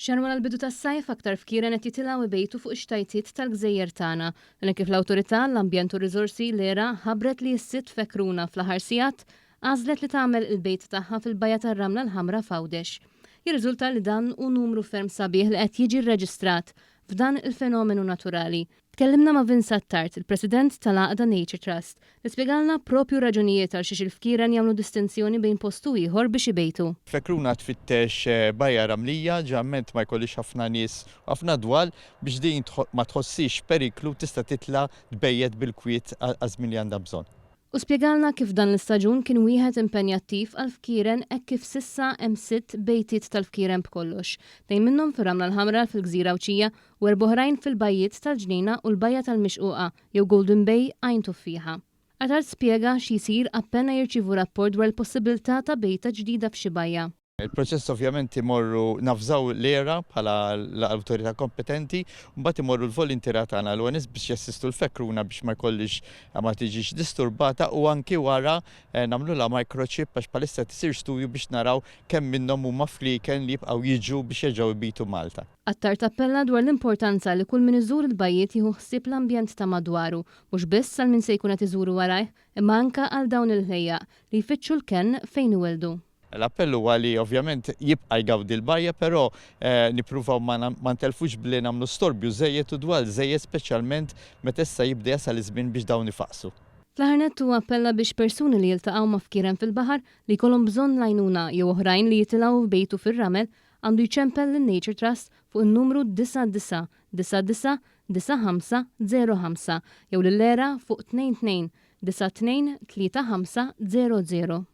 Xar wara l-bidu tas-sajf aktar fkieren qed jitilgħu ibejtu fuq ix-xtajtiet tal-Gżejjer tagħna, kif l-Awtorità l-Ambjent u Riżorsi l-ERA ħabbret li s-sitt fekruna fl-aħħar sigħat għażlet li tagħmel il-bejt tagħha fil-Bajja tar-Ramla l-Ħamra f'Għawdex. Jirriżulta li dan hu numru ferm sabiħ li qed jiġi rreġistrat f'dan il-fenomenu naturali. Tkellimna ma' Vincent Tart, il-President tal-Għaqda Nature Trust, li spjegalna propju raġunijiet għal xiex il-fkieren jagħmlu distinzjoni bejn postu ieħor biex ibejtu. Fekruna tfittex bajja ramlija, ġamment ma jkollix ħafna nies u ħafna dwal biex din ma tħossix periklu tista' titla' tbejjed bil-kwiet għażmin li għandha bżonn. U spjegalna kif dan l-istaġun kien wieħed impenjattiv għal fkieren hekk kif sissa hemm sitt bejtiet tal-fkieren b'kollox. Tejn minnhom fir-Ramla l-Ħamra fil-Gżira Wċija u oħrajn fil-bajjiet tal-Ġnina u l-Bajja tal-Mixquqa jew Golden Bay Għajn Tuffieħa. Tart spjega x'jisir appena jirċievu rapport dwar il-possibilità ta' bejta ġdida f'xi bajja. Il-proċess ovvjament imorru nafżaw l-ERA bħala l-awtorità kompetenti, mbagħad imorru l-volontira tagħna l-ONS biex jassistu l-fekruna biex ma jkollix ma tiġix disturbata u anki wara nagħmlu la microchip għax bħalissa tisir studju biex naraw kemm minnhom huma fliken li jibqgħu jiġu biex jerġgħu jbitu Malta. Tart appella dwar l-importanza li kull min iżur il-bajjiet jieħu ħsieb l-ambjent ta' madwaru, mhux biss għal min se jkun qed iżuru warajh, imma anke għal dawn il-ħejjaq li jfittxu l-kenn fejn iweldu. L-appellu għali ovvjament jibqa' jgawdi l-bajja, però nippruvaw ma ntelfux billi nagħmlu storbju żejjed u dwar żejjed speċjalment meta issa jibda jasal iż-żmien biex dawn ifaqsu. Fl-aħħar huwa appella biex persuni li jiltaqgħu ma' fkieren fil-baħar li jkollhom bżonn għajnuna jew oħrajn li jitilgħu f'bejtu fir-ramel għandu jċempel lin-Nature Trust fuq in-numru 9999 9505 jew lil-ERA fuq 22 92 3500.